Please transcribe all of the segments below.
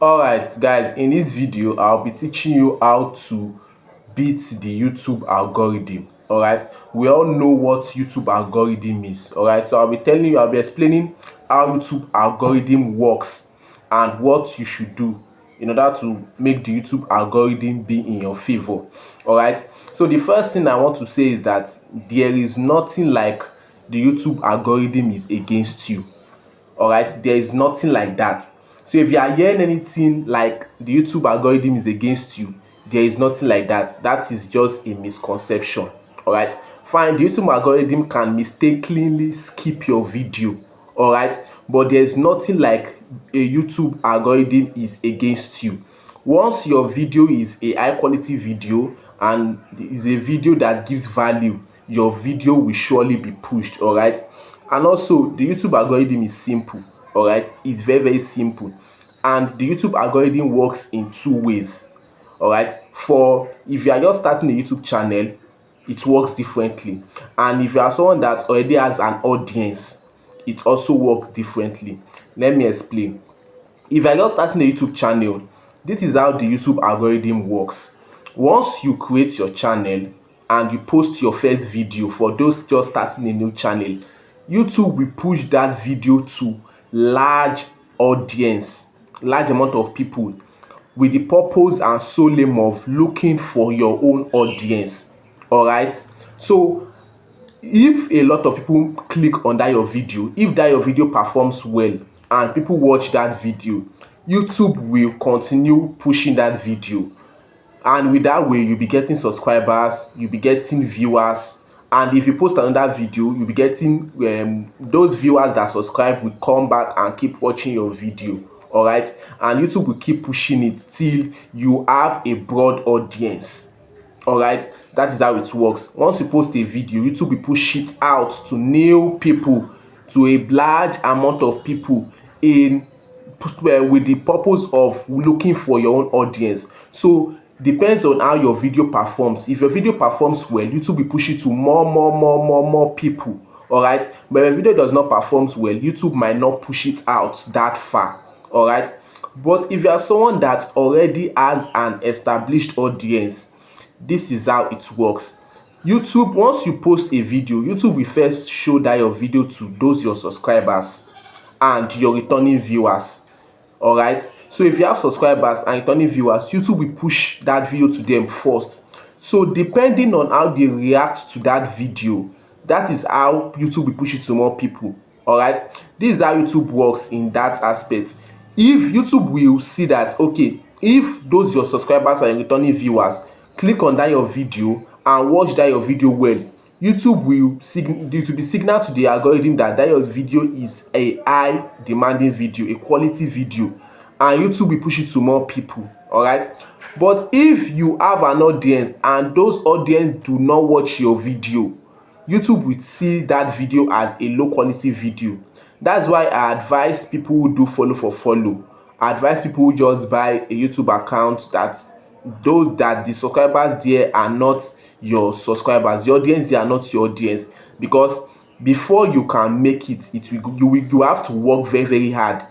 Alright guys, in this video I'll be teaching you how to beat the YouTube algorithm. Alright, we all know what YouTube algorithm is. Alright, so I'll be explaining how YouTube algorithm works and what you should do in order to make the YouTube algorithm be in your favor. Alright, so the first thing I want to say is that there is nothing like the YouTube algorithm is against you. All right, there is nothing like that. So if you are hearing anything like the YouTube algorithm is against you, there is nothing like that. That is just a misconception. All right, fine, the YouTube algorithm can mistakenly skip your video. All right, but there is nothing like a YouTube algorithm is against you. Once your video is a high quality video and is a video that gives value, your video will surely be pushed. All right, and also the YouTube algorithm is simple. All right, it's very simple, and the YouTube algorithm works in two ways. All right, for if you are just starting a YouTube channel, it works differently, and if you are someone that already has an audience, it also works differently. Let me explain. If you are just starting a YouTube channel, this is how the YouTube algorithm works. Once you create your channel and you post your first video, for those just starting a new channel, YouTube will push that video to large audience, large amount of people, with the purpose and sole aim of looking for your own audience. All right, so if a lot of people click on that your video, if that your video performs well and people watch that video, YouTube will continue pushing that video, and with that way you'll be getting subscribers, you'll be getting viewers, and if you post another video, you'll be getting those viewers that subscribe will come back and keep watching your video. All right, and YouTube will keep pushing it till you have a broad audience. All right, that is how it works. Once you post a video, YouTube will push it out to new people, to a large amount of people in with the purpose of looking for your own audience. So depends on how your video performs. If your video performs well, YouTube will push it to more people. All right, but if your video does not perform well, YouTube might not push it out that far. All right, but if you are someone that already has an established audience, this is how it works. YouTube, once you post a video, YouTube will first show that your video to those your subscribers and your returning viewers. All right, so if you have subscribers and returning viewers, YouTube will push that video to them first. So depending on how they react to that video, that is how YouTube will push it to more people. All right, this is how YouTube works in that aspect. If YouTube will see that, okay, if those your subscribers and returning viewers click on that your video and watch that your video well, YouTube will be signal to the algorithm that your video is a high demanding video, a quality video, and YouTube will push it to more people. All right, but if you have an audience and those audience do not watch your video, YouTube will see that video as a low quality video. That's why I advise people who do follow for follow. I advise people who just buy a YouTube account that the subscribers there are not your subscribers, the audience they are not your audience, because before you can make it, you have to work very hard,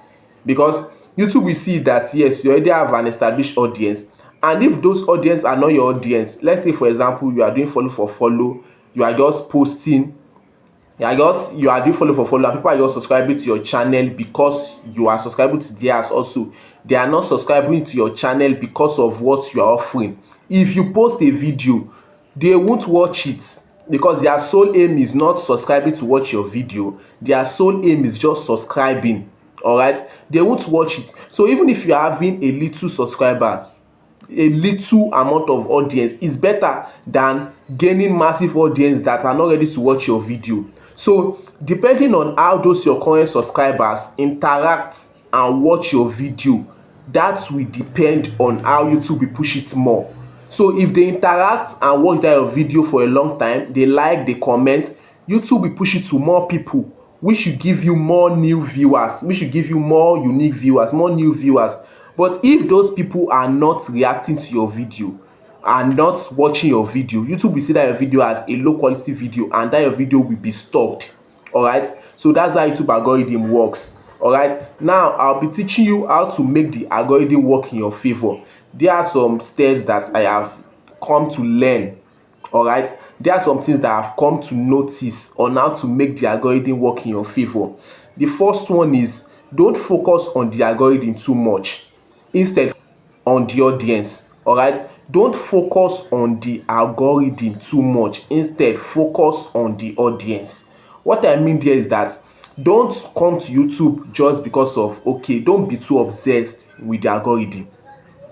because YouTube will see that yes, you already have an established audience, and if those audience are not your audience, let's say for example you are doing follow for follow, you are just posting, you are doing follow for follow and people are just subscribing to your channel because you are subscribing to theirs also. They are not subscribing to your channel because of what you are offering. If you post a video, they won't watch it because their sole aim is not subscribing to watch your video. Their sole aim is just subscribing. All right, they won't watch it. So even if you are having a little subscribers, a little amount of audience is better than gaining massive audience that are not ready to watch your video. So depending on how those your current subscribers interact and watch your video, that will depend on how YouTube will push it more. So if they interact and watch that your video for a long time, they like, they comment, YouTube will push it to more people, which should give you more new viewers, which should give you more unique viewers, more new viewers. But if those people are not reacting to your video and not watching your video, YouTube will see that your video as a low quality video and that your video will be stopped. All right, so that's how YouTube algorithm works. All right, now I'll be teaching you how to make the algorithm work in your favor. There are some steps that I have come to learn. All right, there are some things that I've come to notice on how to make the algorithm work in your favor. The first one is, don't focus on the algorithm too much, instead on the audience. All right, don't focus on the algorithm too much, instead focus on the audience. What I mean there is that don't come to YouTube just because of, okay, don't be too obsessed with the algorithm.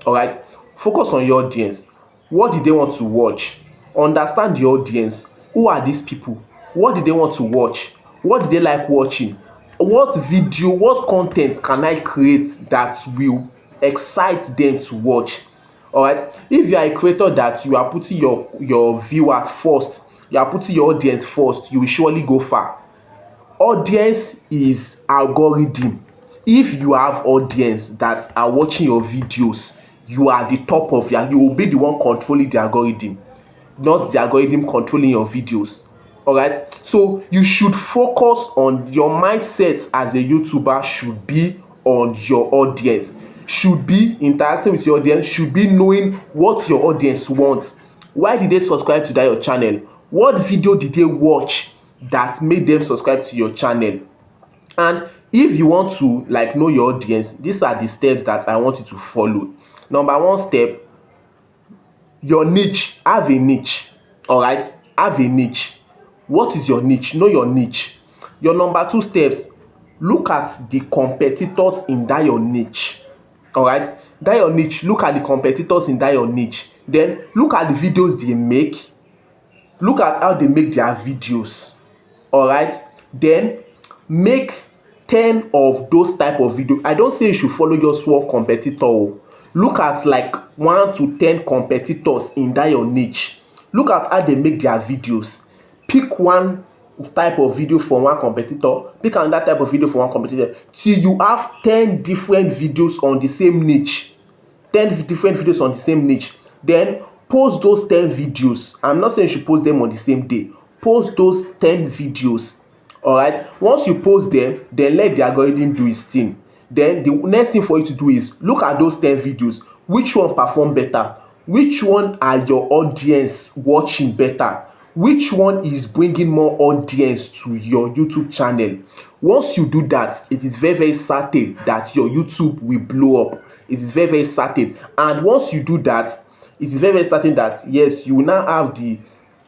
All right, focus on your audience. What did they want to watch? Understand the audience. Who are these people? What did they want to watch? What did they like watching? What video, what content can I create that will excite them to watch? All right, if you are a creator that you are putting your viewers first, you are putting your audience first, you will surely go far. Audience is algorithm. If you have audience that are watching your videos, you are the top of your, you will be the one controlling the algorithm, not the algorithm controlling your videos. All right, so you should focus on your mindset as a YouTuber, should be on your audience, should be interacting with your audience, should be knowing what your audience wants. Why did they subscribe to that your channel? What video did they watch that made them subscribe to your channel? And if you want to like know your audience, these are the steps that I want you to follow. Number one step, your niche. Have a niche. All right, have a niche. What is your niche? Know your niche. Your number two steps, look at the competitors in that your niche. All right, that your niche, look at the competitors in that your niche. Then look at the videos they make. Look at how they make their videos. All right, then make 10 of those type of video. I don't say you should follow just one competitor. Look at like 1 to 10 competitors in that your niche. Look at how they make their videos. Pick one type of video from one competitor, pick another type of video from one competitor, till you have 10 different videos on the same niche. 10 different videos on the same niche. Then post those 10 videos. I'm not saying you should post them on the same day. Post those 10 videos. All right, once you post them, then let the algorithm do its thing. Then the next thing for you to do is look at those 10 videos. Which one perform better? Which one are your audience watching better? Which one is bringing more audience to your YouTube channel? Once you do that, it is very, very certain that your YouTube will blow up. It is very, very certain. And once you do that, it is very, very certain that yes, you will now have the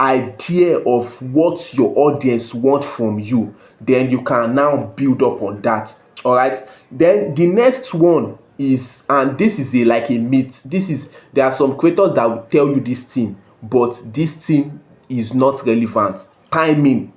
idea of what your audience want from you. Then you can now build up on that. All right, then the next one is, and this is like a myth, there are some creators that will tell you this thing, but this thing is not relevant. Timing.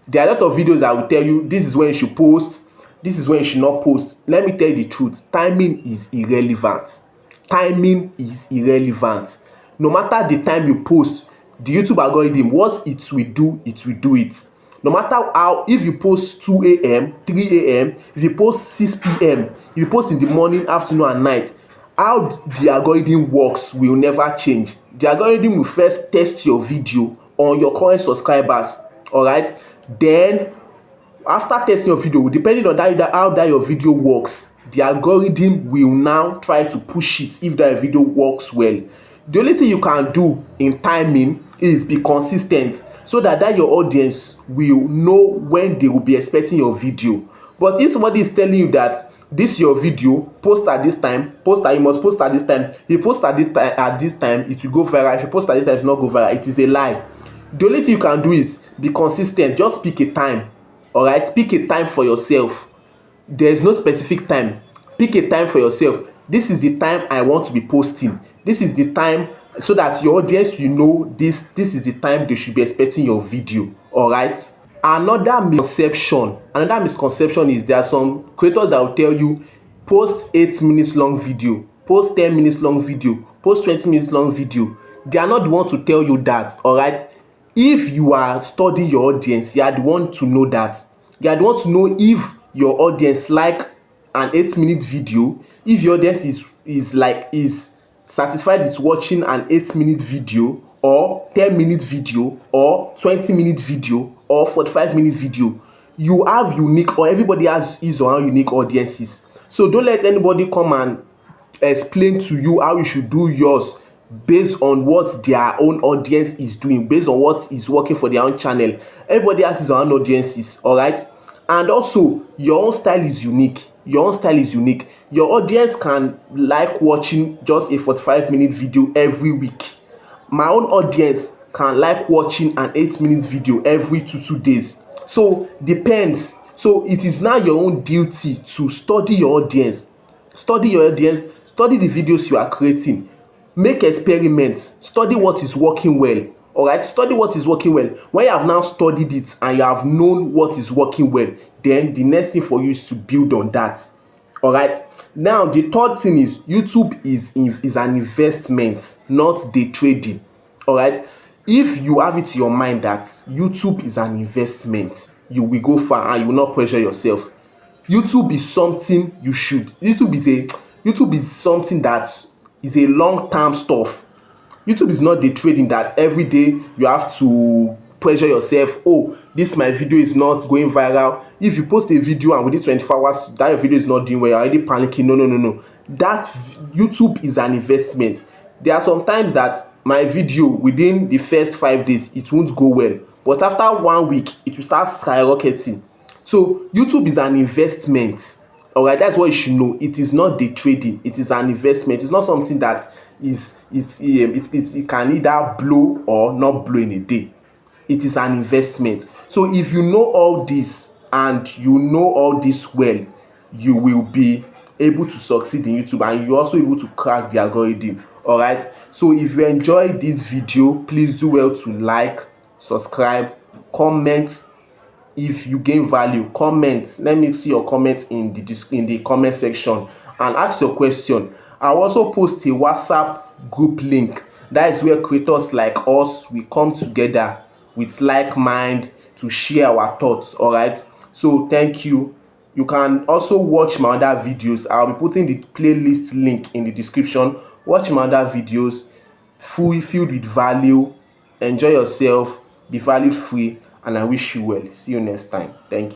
There are a lot of videos that will tell you this is when you should post, this is when you should not post. Let me tell you the truth, timing is irrelevant. Timing is irrelevant. No matter the time you post, the YouTube algorithm, what it will do, it will do it. No matter how, if you post 2 a.m, 3 a.m, if you post 6 p.m, if you post in the morning, afternoon and night, how the algorithm works will never change. The algorithm will first test your video on your current subscribers. All right, then after testing your video, depending on how that your video works, the algorithm will now try to push it if that video works well. The only thing you can do in timing is be consistent, so that your audience will know when they will be expecting your video. But if somebody is telling you that this your video, post at this time, you must post at this time, if you post at this time, it will go viral. If you post at this time, it will not go viral. It is a lie. The only thing you can do is be consistent. Just pick a time. All right, pick a time for yourself. There is no specific time. Pick a time for yourself. This is the time I want to be posting. This is the time, so that your audience will know this is the time they should be expecting your video. All right, another misconception is there are some creators that will tell you post 8 minutes long video, post 10 minutes long video, post 20 minutes long video. They are not the one to tell you that. All right, if you are studying your audience, you are the one to know that. You are the one to know if your audience like an 8-minute video, if your audience is satisfied with watching an 8-minute video, or 10-minute video, or 20-minute video, or 45-minute video. you have unique, or everybody has his or her unique audiences. So don't let anybody come and explain to you how you should do yours based on what their own audience is doing, based on what is working for their own channel. Everybody has his own audiences, all right? And also, your own style is unique. Your own style is unique. Your audience can like watching just a 45-minute video every week. My own audience can like watching an 8-minute video every two days. So depends. So it is now your own duty to study your audience. Study your audience, study the videos you are creating, make experiments, study what is working well. All right, study what is working well. When you have now studied it and you have known what is working well, then the next thing for you is to build on that. All right, now the third thing is YouTube is an investment, not day trading. All right, if you have it in your mind that YouTube is an investment, you will go far and you will not pressure yourself. YouTube is something you should. YouTube is something that is a long-term stuff. YouTube is not the trading that every day you have to pressure yourself. Oh, this my video is not going viral. If you post a video and within 24 hours that your video is not doing well, you're already panicking. No. That YouTube is an investment. There are some times that my video within the first 5 days it won't go well, but after 1 week it will start skyrocketing. So YouTube is an investment. All right, that's what you should know. It is not day trading. It is an investment. It's not something that it can either blow or not blow in a day. It is an investment. So if you know all this and you know all this well, you will be able to succeed in YouTube, and you're also able to crack the algorithm. All right, so if you enjoyed this video, please do well to like, subscribe, comment. If you gain value, comment. Let me see your comments in the comment section and ask your question. I'll also post a WhatsApp group link. That is where creators like us, we come together with like mind to share our thoughts. All right, so thank you. You can also watch my other videos. I'll be putting the playlist link in the description. Watch my other videos, filled with value. Enjoy yourself, be valued free, and I wish you well. See you next time. Thank you.